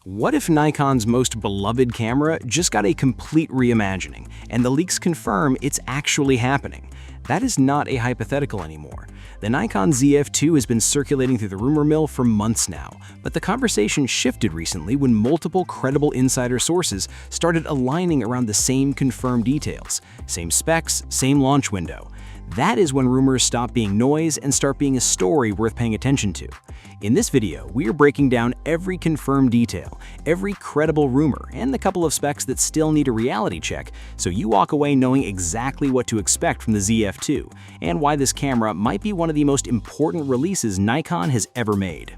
What if Nikon's most beloved camera just got a complete reimagining, and the leaks confirm it's actually happening? That is not a hypothetical anymore. The Nikon Zf II has been circulating through the rumor mill for months now, but the conversation shifted recently when multiple credible insider sources started aligning around the same confirmed details, same specs, same launch window. That is when rumors stop being noise and start being a story worth paying attention to. In this video, we are breaking down every confirmed detail, every credible rumor, and the couple of specs that still need a reality check, so you walk away knowing exactly what to expect from the Zf II, and why this camera might be one of the most important releases Nikon has ever made.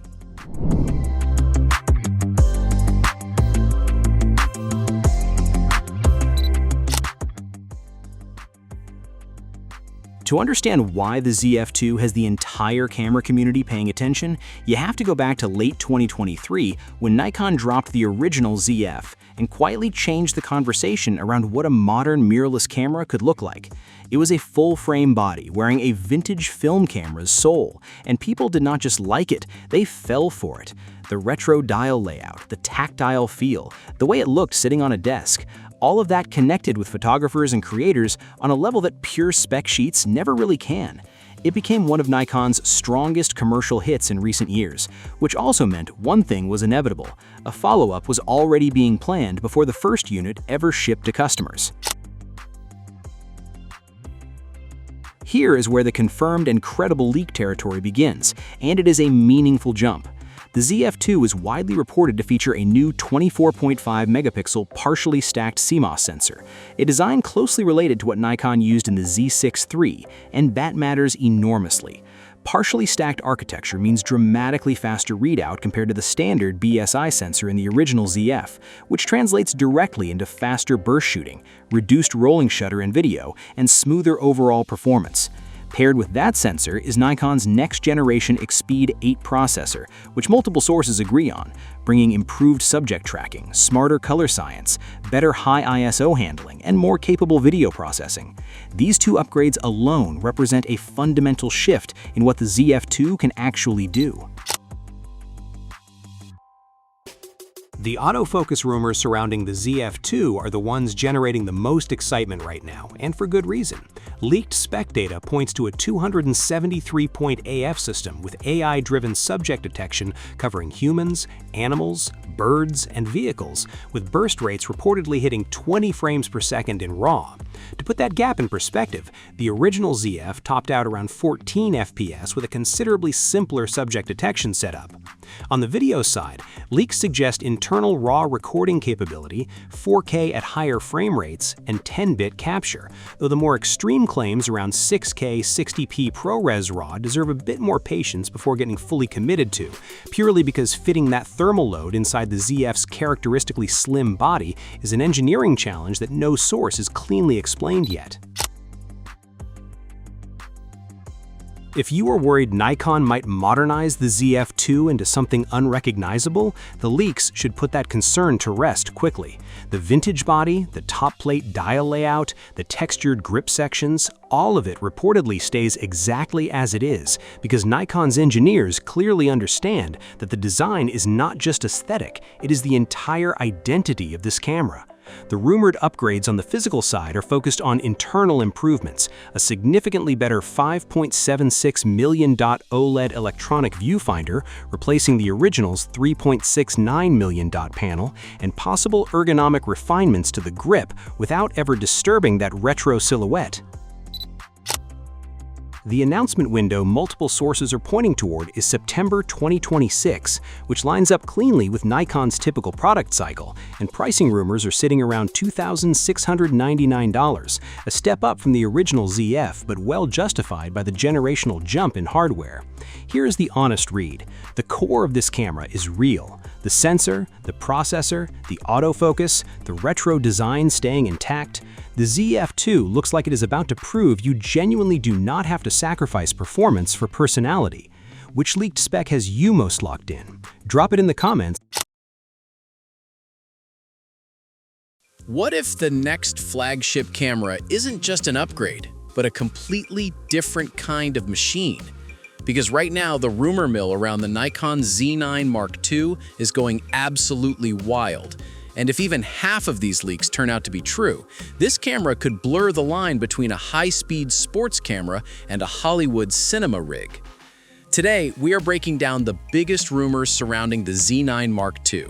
To understand why the Zf II has the entire camera community paying attention, you have to go back to late 2023 when Nikon dropped the original ZF and quietly changed the conversation around what a modern mirrorless camera could look like. It was a full-frame body wearing a vintage film camera's soul, and people did not just like it, they fell for it. The retro dial layout, the tactile feel, the way it looked sitting on a desk, all of that connected with photographers and creators on a level that pure spec sheets never really can. It became one of Nikon's strongest commercial hits in recent years, which also meant one thing was inevitable: a follow-up was already being planned before the first unit ever shipped to customers. Here is where the confirmed and credible leak territory begins, and it is a meaningful jump. The Zf II is widely reported to feature a new 24.5 megapixel partially stacked CMOS sensor, a design closely related to what Nikon used in the Zf III, and that matters enormously. Partially stacked architecture means dramatically faster readout compared to the standard BSI sensor in the original ZF, which translates directly into faster burst shooting, reduced rolling shutter in video, and smoother overall performance. Paired with that sensor is Nikon's next-generation Xpeed 8 processor, which multiple sources agree on, bringing improved subject tracking, smarter color science, better high ISO handling, and more capable video processing. These two upgrades alone represent a fundamental shift in what the Zf II can actually do. The autofocus rumors surrounding the Zf II are the ones generating the most excitement right now, and for good reason. Leaked spec data points to a 273-point AF system with AI-driven subject detection covering humans, animals, birds, and vehicles, with burst rates reportedly hitting 20 frames per second in RAW. To put that gap in perspective, the original ZF topped out around 14 FPS with a considerably simpler subject detection setup. On the video side, leaks suggest internal RAW recording capability, 4K at higher frame rates, and 10-bit capture, though the more extreme claims around 6K 60p ProRes RAW deserve a bit more patience before getting fully committed to, purely because fitting that thermal load inside the ZF's characteristically slim body is an engineering challenge that no source has cleanly explained yet. If you are worried Nikon might modernize the Zf II into something unrecognizable, the leaks should put that concern to rest quickly. The vintage body, the top plate dial layout, the textured grip sections, all of it reportedly stays exactly as it is, because Nikon's engineers clearly understand that the design is not just aesthetic, it is the entire identity of this camera. The rumored upgrades on the physical side are focused on internal improvements, a significantly better 5.76 million dot OLED electronic viewfinder, replacing the original's 3.69 million dot panel, and possible ergonomic refinements to the grip without ever disturbing that retro silhouette. The announcement window multiple sources are pointing toward is September 2026, which lines up cleanly with Nikon's typical product cycle, and pricing rumors are sitting around $2,699, a step up from the original ZF, but well justified by the generational jump in hardware. Here's the honest read. The core of this camera is real. The sensor, the processor, the autofocus, the retro design staying intact. The Zf II looks like it is about to prove you genuinely do not have to sacrifice performance for personality. Which leaked spec has you most locked in? Drop it in the comments. What if the next flagship camera isn't just an upgrade, but a completely different kind of machine? Because right now, the rumor mill around the Nikon Z9 Mark II is going absolutely wild. And if even half of these leaks turn out to be true, this camera could blur the line between a high-speed sports camera and a Hollywood cinema rig. Today, we are breaking down the biggest rumors surrounding the Z9 Mark II,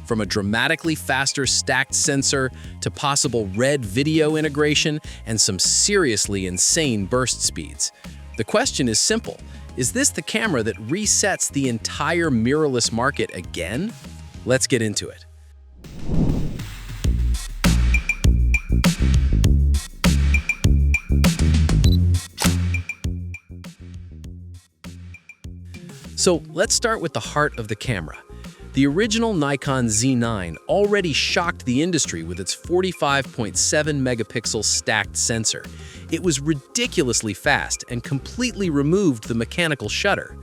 from a dramatically faster stacked sensor to possible red video integration and some seriously insane burst speeds. The question is simple: is this the camera that resets the entire mirrorless market again? Let's get into it. So let's start with the heart of the camera. The original Nikon Z9 already shocked the industry with its 45.7 megapixel stacked sensor. It was ridiculously fast and completely removed the mechanical shutter.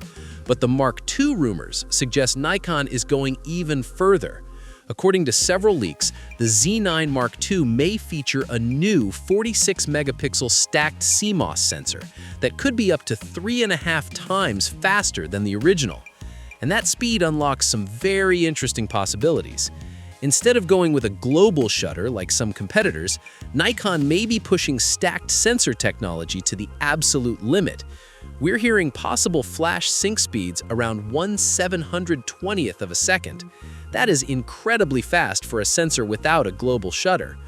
But the Mark II rumors suggest Nikon is going even further. According to several leaks, the Z9 Mark II may feature a new 46 megapixel stacked CMOS sensor that could be up to 3.5 times faster than the original. And that speed unlocks some very interesting possibilities. Instead of going with a global shutter like some competitors, Nikon may be pushing stacked sensor technology to the absolute limit. We're hearing possible flash sync speeds around 1/720th of a second. That is incredibly fast for a sensor without a global shutter.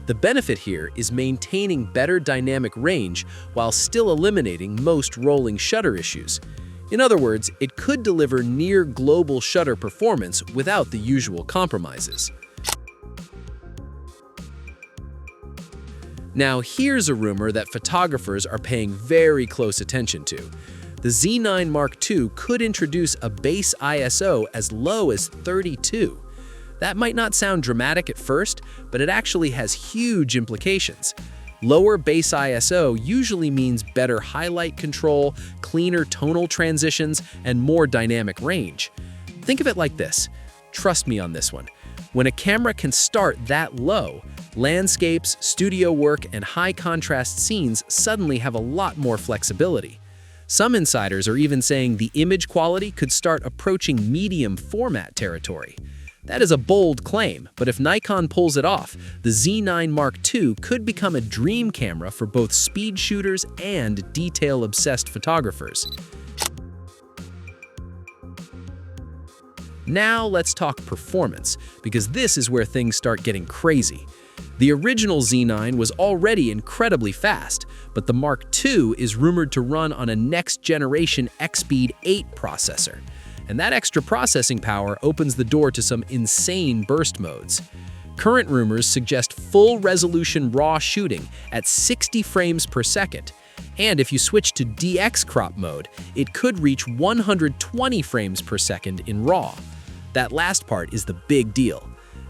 The benefit here is maintaining better dynamic range while still eliminating most rolling shutter issues. In other words, it could deliver near global shutter performance without the usual compromises. Now, here's a rumor that photographers are paying very close attention to. The Z9 Mark II could introduce a base ISO as low as 32. That might not sound dramatic at first, but it actually has huge implications. Lower base ISO usually means better highlight control, cleaner tonal transitions, and more dynamic range. Think of it like this. Trust me on this one. When a camera can start that low, landscapes, studio work, and high-contrast scenes suddenly have a lot more flexibility. Some insiders are even saying the image quality could start approaching medium format territory. That is a bold claim, but if Nikon pulls it off, the Z9 Mark II could become a dream camera for both speed shooters and detail-obsessed photographers. Now let's talk performance, because this is where things start getting crazy. The original Z9 was already incredibly fast, but the Mark II is rumored to run on a next-generation X-Speed 8 processor. And that extra processing power opens the door to some insane burst modes. Current rumors suggest full-resolution RAW shooting at 60 frames per second. And if you switch to DX crop mode, it could reach 120 frames per second in RAW. That last part is the big deal.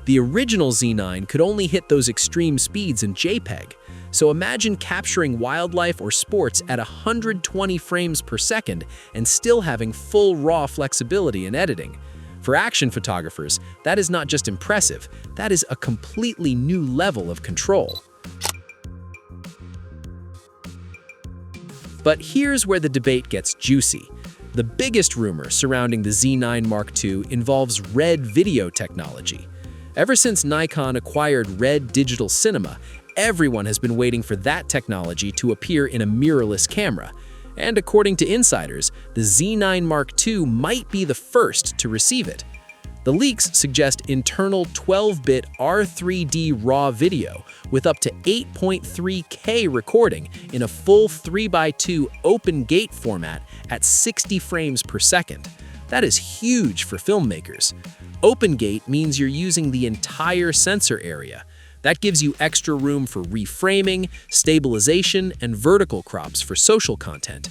The original Z9 could only hit those extreme speeds in JPEG. So imagine capturing wildlife or sports at 120 frames per second and still having full RAW flexibility in editing. For action photographers, that is not just impressive, that is a completely new level of control. But here's where the debate gets juicy. The biggest rumor surrounding the Z9 Mark II involves red video technology. Ever since Nikon acquired Red Digital Cinema, everyone has been waiting for that technology to appear in a mirrorless camera. And according to insiders, the Z9 Mark II might be the first to receive it. The leaks suggest internal 12-bit R3D RAW video with up to 8.3K recording in a full 3x2 open gate format at 60 frames per second. That is huge for filmmakers. Open gate means you're using the entire sensor area. That gives you extra room for reframing, stabilization, and vertical crops for social content.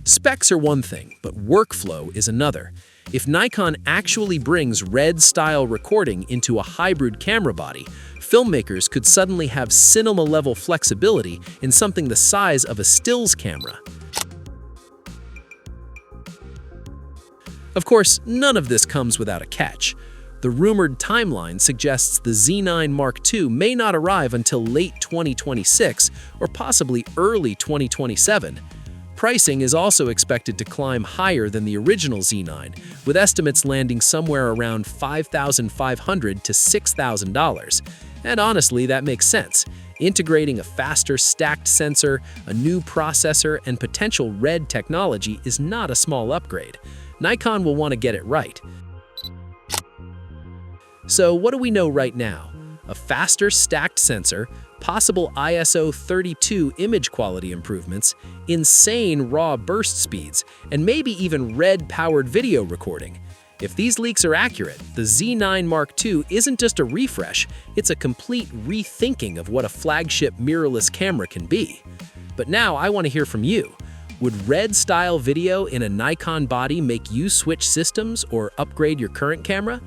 Specs are one thing, but workflow is another. If Nikon actually brings RED-style recording into a hybrid camera body, filmmakers could suddenly have cinema-level flexibility in something the size of a stills camera. Of course, none of this comes without a catch. The rumored timeline suggests the Z9 Mark II may not arrive until late 2026 or possibly early 2027. Pricing is also expected to climb higher than the original Z9, with estimates landing somewhere around $5,500 to $6,000. And honestly, that makes sense. Integrating a faster stacked sensor, a new processor, and potential RED technology is not a small upgrade. Nikon will want to get it right. So what do we know right now? A faster stacked sensor, possible ISO 32 image quality improvements, insane raw burst speeds, and maybe even RED-powered video recording. If these leaks are accurate, the Z9 Mark II isn't just a refresh, it's a complete rethinking of what a flagship mirrorless camera can be. But now I want to hear from you. Would RED-style video in a Nikon body make you switch systems or upgrade your current camera?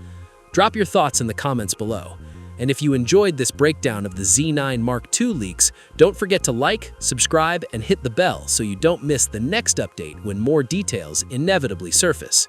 Drop your thoughts in the comments below. And if you enjoyed this breakdown of the Z9 Mark II leaks, don't forget to like, subscribe, and hit the bell so you don't miss the next update when more details inevitably surface.